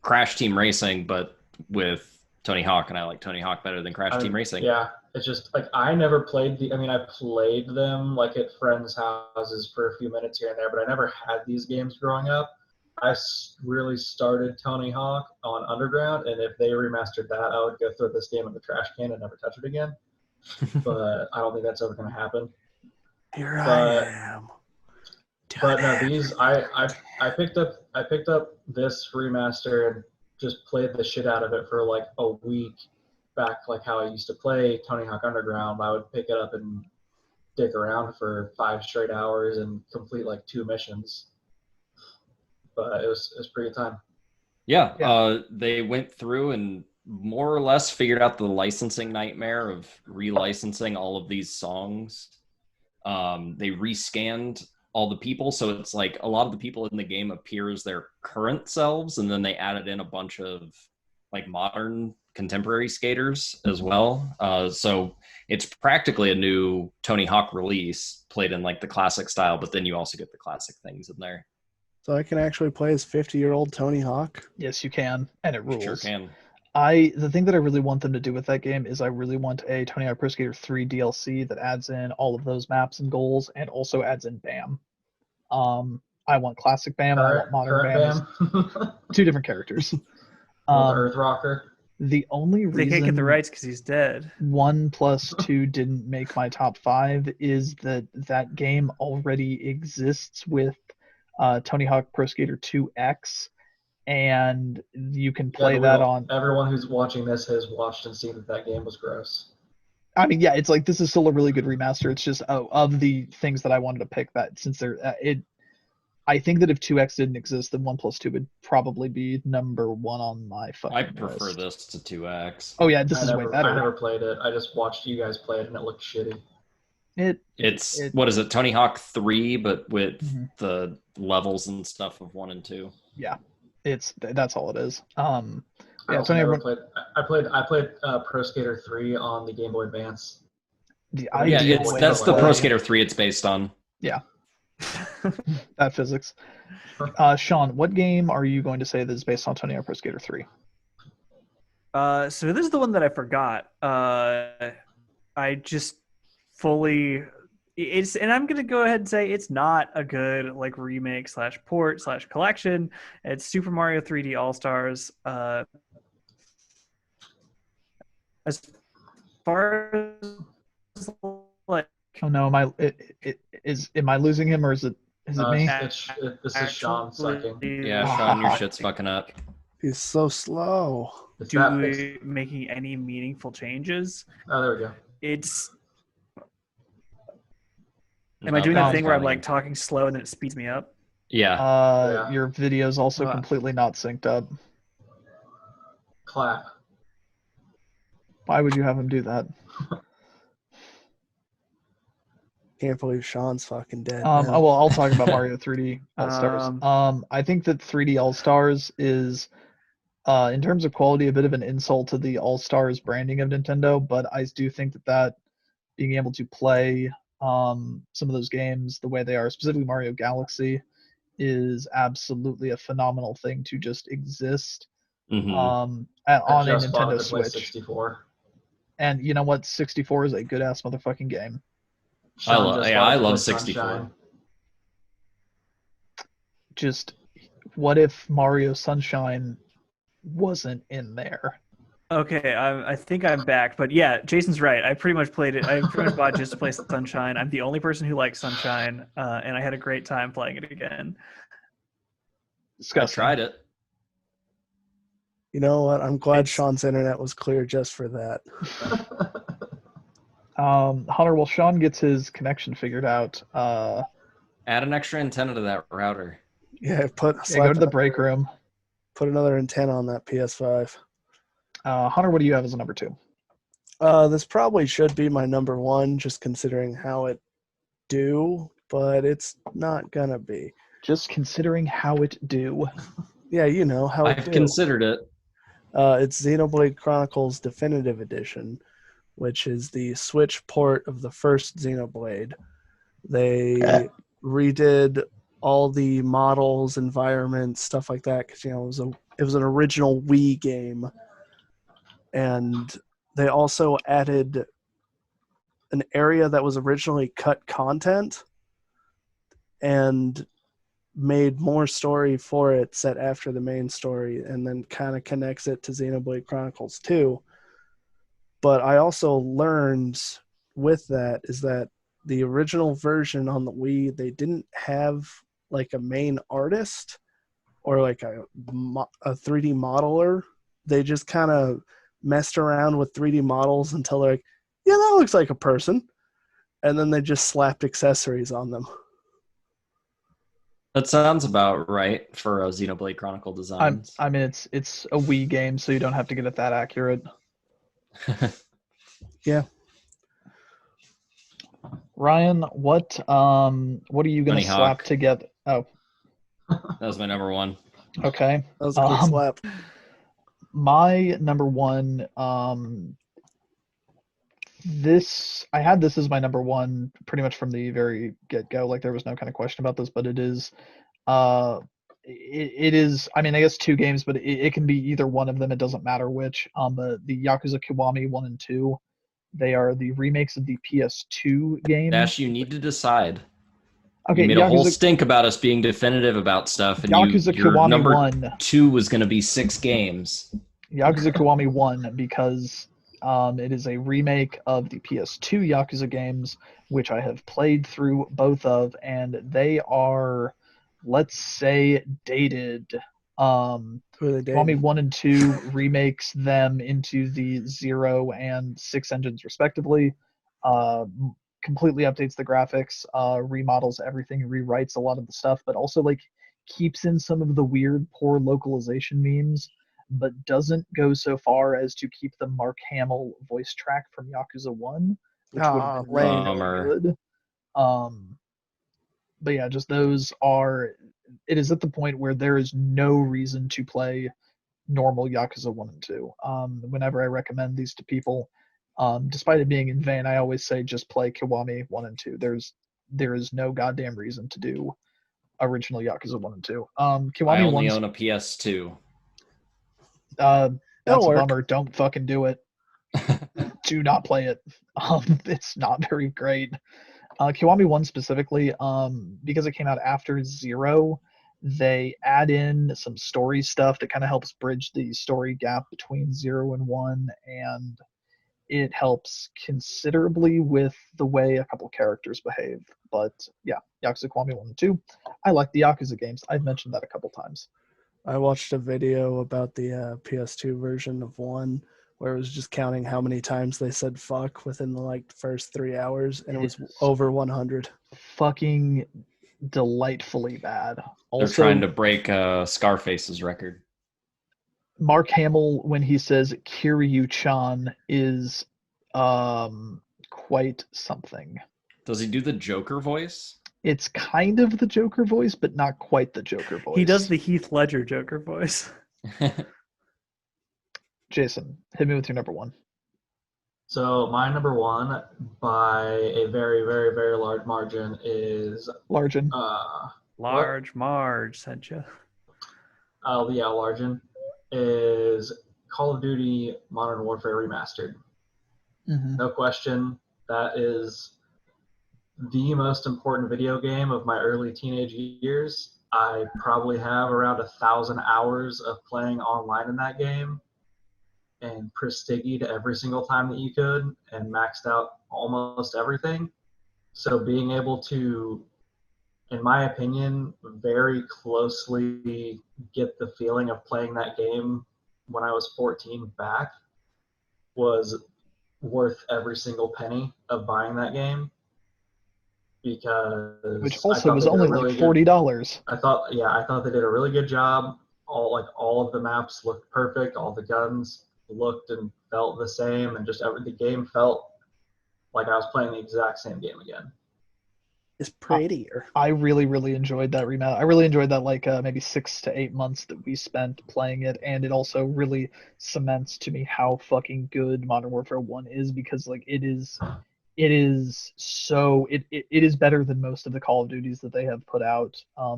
Crash Team Racing, but with Tony Hawk, and I like Tony Hawk better than Crash Team Racing. Yeah, it's just like I never played I played them like at friends' houses for a few minutes here and there, but I never had these games growing up. I really started Tony Hawk on Underground, and if they remastered that, I would go throw this game in the trash can and never touch it again. But I don't think that's ever going to happen. Here I am. But no, these I picked up this remaster and just played the shit out of it for like a week. Back like how I used to play Tony Hawk Underground, I would pick it up and dick around for 5 straight hours and complete like 2 missions. But it was pretty good time. Yeah, they went through and more or less figured out the licensing nightmare of relicensing all of these songs. They rescanned all the people, so it's like a lot of the people in the game appear as their current selves, and then they added in a bunch of like modern contemporary skaters as well. So it's practically a new Tony Hawk release played in like the classic style, but then you also get the classic things in there. So I can actually play as 50-year-old Tony Hawk? Yes, you can, and it rules. Sure can. The thing that I really want them to do with that game is I really want a Tony Hawk Pro Skater 3 DLC that adds in all of those maps and goals and also adds in BAM. I want classic BAM and I want modern BAM. 2 different characters. The Earth Rocker. The only reason they can't get the rights because he's dead. 1+2 didn't make my top 5 is that game already exists with Tony Hawk Pro Skater 2X, and you can play that on. Everyone who's watching this has watched and seen that game was gross. I mean, yeah, it's like this is still a really good remaster. It's just of the things that I wanted to pick that since they're I think that if 2X didn't exist, then 1+2 would probably be number 1 on my fucking I prefer list. this to 2X. Oh yeah, this is way better. I never played it. I just watched you guys play it, and it looked shitty. It's what is it, Tony Hawk 3, but with the levels and stuff of 1 and 2. Yeah, that's all it is. I played Pro Skater 3 on the Game Boy Advance. That's the Pro Skater 3 it's based on. Yeah. That physics. Sean, what game are you going to say that is based on Tony Hawk Pro Skater 3? So this is the one that I forgot. I just fully and I'm gonna go ahead and say it's not a good like remake / port / collection. It's Super Mario 3D All Stars. As far as like, oh no, am I losing him or is it me? This is Sean sucking. Yeah, Sean, your shit's fucking up. He's so slow. Making any meaningful changes? Oh, there we go. Am I doing that thing where I'm like talking slow and then it speeds me up? Yeah. Your video's also completely not synced up. Clap. Why would you have him do that? Can't believe Sean's fucking dead. I'll talk about Mario 3D All Stars. I think that 3D All Stars is, in terms of quality, a bit of an insult to the All Stars branding of Nintendo. But I do think that being able to play some of those games the way they are, specifically Mario Galaxy, is absolutely a phenomenal thing to just exist. Mm-hmm. On a just bought it Nintendo to play Switch. 64. And you know what? 64 is a good ass motherfucking game. Sean just bought I it to love play 64. Sunshine. Just what if Mario Sunshine wasn't in there? Okay, I think I'm back, but yeah, Jason's right. I pretty much played it. I pretty much bought just to play Sunshine. I'm the only person who likes Sunshine, and I had a great time playing it again. I Disgusting. tried it. You know what? I'm glad Sean's internet was clear just for that. Hunter, while Sean gets his connection figured out, Add an extra antenna to that router. Yeah, go to the break room. Put another antenna on that PS5. Hunter, what do you have as a number 2? This probably should be my number 1, just considering how it do, but it's not gonna be. Just considering how it do. Yeah, you know how it I've do. considered it. It's Xenoblade Chronicles Definitive Edition, which is the Switch port of the first Xenoblade. They redid all the models, environments, stuff like that, because it was an original Wii game, and they also added an area that was originally cut content and made more story for it set after the main story, and then kind of connects it to Xenoblade Chronicles 2. But I also learned with that is that the original version on the Wii, they didn't have like a main artist or like a 3D modeler. They just kind of messed around with 3D models until they're like, yeah, that looks like a person. And then they just slapped accessories on them. That sounds about right for Xenoblade Chronicle designs. I mean, it's a Wii game, so you don't have to get it that accurate. Yeah. Ryan, what are you gonna Bunny slap Hawk. together? Oh, That was my number 1. okay. That was a good slap. My number 1, I had this as my number 1 pretty much from the very get-go. Like there was no kind of question about this, but it is it is, I mean, I guess 2 games, but it can be either one of them. It doesn't matter which. The Yakuza Kiwami 1 and 2, they are the remakes of the PS2 game. Dash, you need to decide. Okay, you made a whole stink about us being definitive about stuff, and Yakuza your Kiwami number 1. 2 was going to be 6 games. Yakuza Kiwami 1 because it is a remake of the PS2 Yakuza games, which I have played through both of, and they are, let's say, dated. Kiwami 1 and 2 remakes them into the 0 and 6 engines respectively. Completely updates the graphics, remodels everything, rewrites a lot of the stuff, but also like keeps in some of the weird poor localization memes, but doesn't go so far as to keep the Mark Hamill voice track from Yakuza 1, which would have been really good. But yeah, just those are, it is at the point where there is no reason to play normal Yakuza 1 and 2. Whenever I recommend these to people, despite it being in vain, I always say just play Kiwami 1 and 2. There is no goddamn reason to do original Yakuza 1 and 2. Kiwami I only own a PS2. That's a bummer. Don't fucking do it. Do not play it. It's not very great. Kiwami 1 specifically, because it came out after 0, they add in some story stuff that kind of helps bridge the story gap between 0 and 1, and it helps considerably with the way a couple characters behave. But yeah, Yakuza Kiwami 1 and 2. I like the Yakuza games. I've mentioned that a couple times. I watched a video about the PS2 version of 1 where it was just counting how many times they said fuck within the first 3 hours, and it was over 100. Fucking delightfully bad. They're trying to break Scarface's record. Mark Hamill, when he says Kiryu-chan, is quite something. Does he do the Joker voice? It's kind of the Joker voice, but not quite the Joker voice. He does the Heath Ledger Joker voice. Jason, hit me with your number 1. So my number 1, by a very, very, very large margin, is Largen. Large Marge sent you. Oh yeah, Largen. is Call of Duty Modern Warfare Remastered. Mm-hmm. No question, that is the most important video game of my early teenage years. I probably have around 1,000 hours of playing online in that game and prestigied every single time that you could and maxed out almost everything. So being able to, in my opinion, very closely get the feeling of playing that game when I was 14 back was worth every single penny of buying that game, because Which I also thought was they did a only really like $40. I thought they did a really good job. All of the maps looked perfect. All the guns looked and felt the same, and just the game felt like I was playing the exact same game again. It's prettier. I really, really enjoyed that remaster. I really enjoyed that maybe 6 to 8 months that we spent playing it, and it also really cements to me how fucking good Modern Warfare 1 is, because like it is better than most of the Call of Duties that they have put out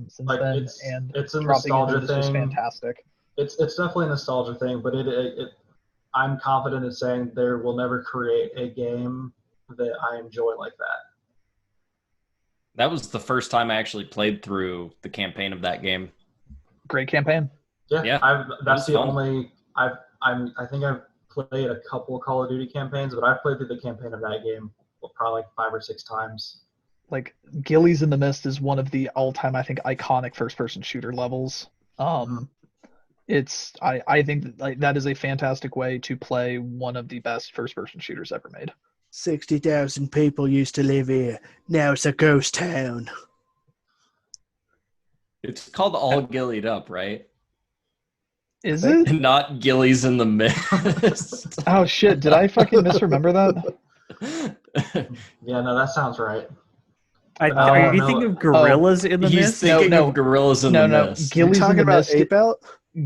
since Like then, and it's a dropping into nostalgia it is just thing. fantastic. It's definitely a nostalgia thing, but I'm confident in saying there will never create a game that I enjoy like that. That was the first time I actually played through the campaign of that game. Great campaign. Yeah, that's the fun. only I think I've played a couple of Call of Duty campaigns, but I've played through the campaign of that game probably like 5 or 6 times. Like Gillies in the Mist is one of the all-time, I think, iconic first-person shooter levels. I think that is a fantastic way to play one of the best first-person shooters ever made. 60,000 people used to live here. Now it's a ghost town. It's called All Gillied Up, right? Is it? Not Gillies in the Mist. Oh shit, did I fucking misremember that? Yeah, no, that sounds right. Are you thinking of Gorillas in the He's Mist? thinking of Gorillas in the Mist. Gillies You're talking in the about Mist. Ape Out?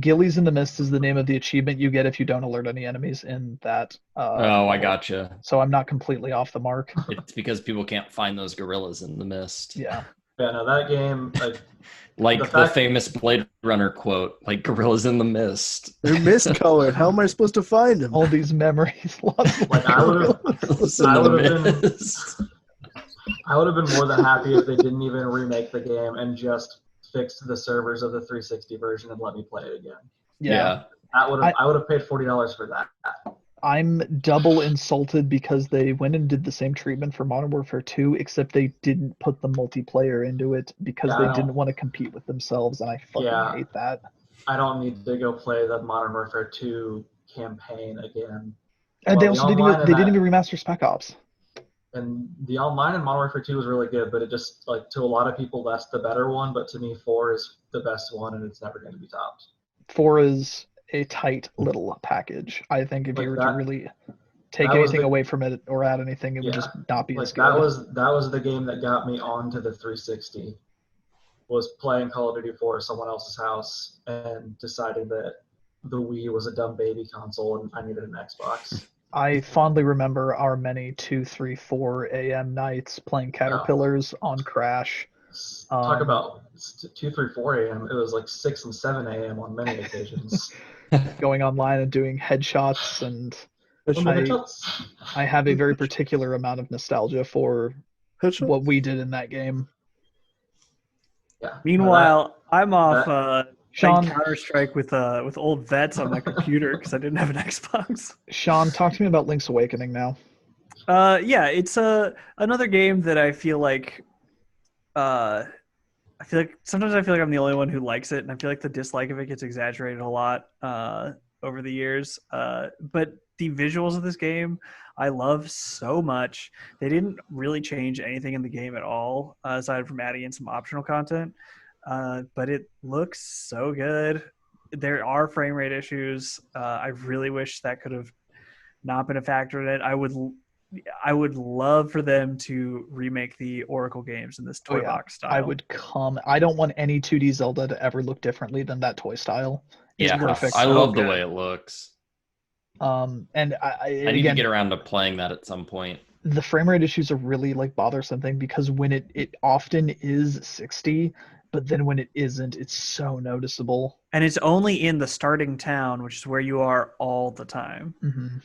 Gillies in the Mist is the name of the achievement you get if you don't alert any enemies in that. I gotcha. So I'm not completely off the mark. It's because people can't find those gorillas in the mist. Yeah. Yeah, no, that game, like the famous Blade Runner quote, like gorillas in the mist. They're mist colored. How am I supposed to find them? All these memories. Like I would have been more than happy if they didn't even remake the game and just fixed the servers of the 360 version and let me play it again. Yeah. I would have paid $40 for that. I'm double insulted because they went and did the same treatment for Modern Warfare 2, except they didn't put the multiplayer into it because they didn't want to compete with themselves, and I fucking hate that. I don't need to go play the Modern Warfare 2 campaign again. And they also didn't even remaster Spec Ops. And the online in Modern Warfare 2 was really good, but it just, like, to a lot of people, that's the better one, but to me, 4 is the best one, and it's never going to be topped. 4 is a tight little package. I think if you were to really take anything away from it or add anything, it would just not be as good. That was the game that got me onto the 360, was playing Call of Duty 4 at someone else's house and deciding that the Wii was a dumb baby console and I needed an Xbox. I fondly remember our many 2, 3, 4 a.m. nights playing Caterpillars on Crash. Talk about 2, 3, 4 a.m. It was like 6 and 7 a.m. on many occasions. Going online and doing headshots, and I have a very particular amount of nostalgia for what we did in that game. Yeah. Meanwhile, I'm off Sean, Counter-Strike with old vets on my computer because I didn't have an Xbox. Sean, talk to me about Link's Awakening now. Yeah, it's another game that I feel like sometimes I feel like I'm the only one who likes it, and I feel like the dislike of it gets exaggerated a lot over the years. But the visuals of this game I love so much. They didn't really change anything in the game at all, aside from adding in some optional content. But it looks so good. There are frame rate issues. I really wish that could have not been a factor in it. I would love for them to remake the Oracle games in this toy box style. I don't want any 2D Zelda to ever look differently than that toy style. It's perfect. I love the way it looks. And I need to get around to playing that at some point. The frame rate issues are really like bothersome thing, because when it often is 60, but then when it isn't, it's so noticeable. And it's only in the starting town, which is where you are all the time. Mm-hmm.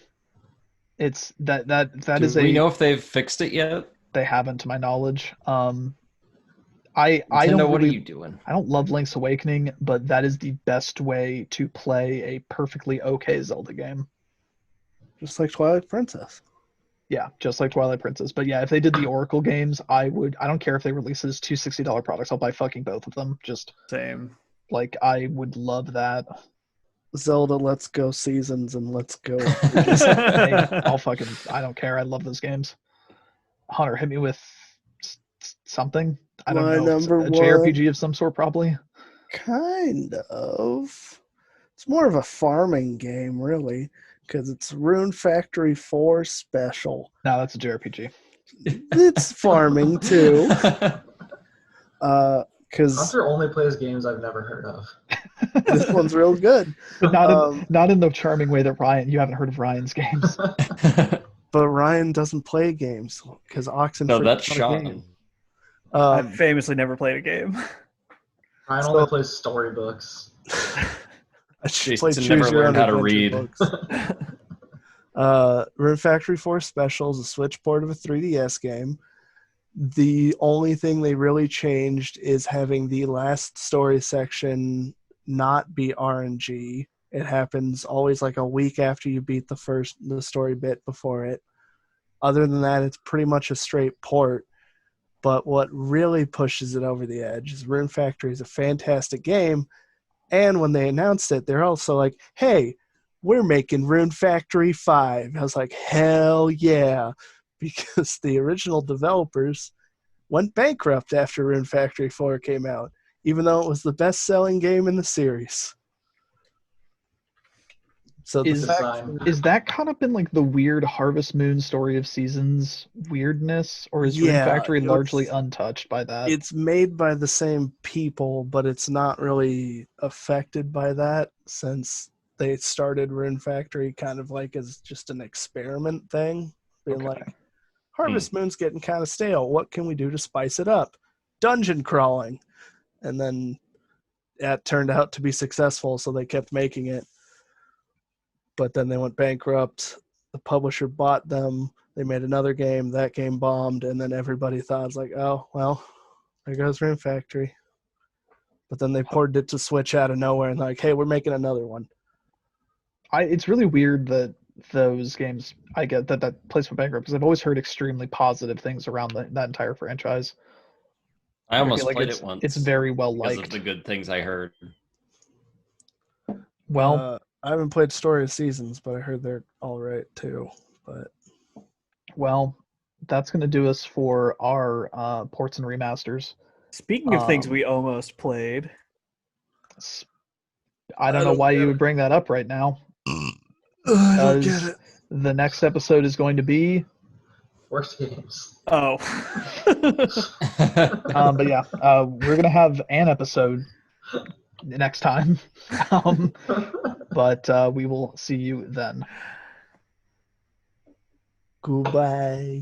It's that Do we know if they've fixed it yet? They haven't, to my knowledge. I Nintendo, don't what are really, you doing? I don't love Link's Awakening, but that is the best way to play a perfectly okay Zelda game. Just like Twilight Princess. Yeah, just like Twilight Princess. But yeah, if they did the Oracle games, I don't care if they release it as two $60 products. I'll buy fucking both of them. Just Same. like, I would love that. Zelda Let's Go Seasons and Let's Go. Hey, I don't care. I love those games. Hunter, hit me with something. I don't My know. number A one. JRPG of some sort, probably. Kind of. It's more of a farming game, really, because it's Rune Factory 4 Special. No, that's a JRPG. It's farming too. Because Hunter only plays games I've never heard of. this one's real good. But not in the charming way that you haven't heard of Ryan's games. But Ryan doesn't play games because Oxenfree. No, that's Sean. I've famously never played a game. Ryan only plays storybooks. I should Jason never learned how to read. Rune Factory 4 Special is a Switch port of a 3DS game. The only thing they really changed is having the last story section not be RNG. It happens always like a week after you beat the story bit before it. Other than that, it's pretty much a straight port. But what really pushes it over the edge is Rune Factory is a fantastic game. And when they announced it, they're also like, hey, we're making Rune Factory 5. I was like, hell yeah. Because the original developers went bankrupt after Rune Factory 4 came out, even though it was the best-selling game in the series. So Is that kind of been like the weird Harvest Moon Story of Seasons weirdness, or is Rune Factory largely untouched by that? It's made by the same people, but it's not really affected by that since they started Rune Factory kind of like as just an experiment thing, being like, Harvest Moon's getting kind of stale. What can we do to spice it up? Dungeon crawling. And then that turned out to be successful, so they kept making it. But then they went bankrupt. The publisher bought them. They made another game. That game bombed. And then everybody thought, it's like, oh, well, there goes Rune Factory. But then they ported it to Switch out of nowhere and like, hey, we're making another one. It's really weird that those games, I get that place went bankrupt, because I've always heard extremely positive things around that entire franchise. I almost like played it once. It's very well liked. Because of the good things I heard. Well, I haven't played Story of Seasons, but I heard they're all right too. But well, that's going to do us for our ports and remasters. Speaking of things we almost played, I don't know why you would bring that up right now. I don't get it. The next episode is going to be Worst games. oh, but yeah, we're gonna have an episode next time. But we will see you then. Goodbye.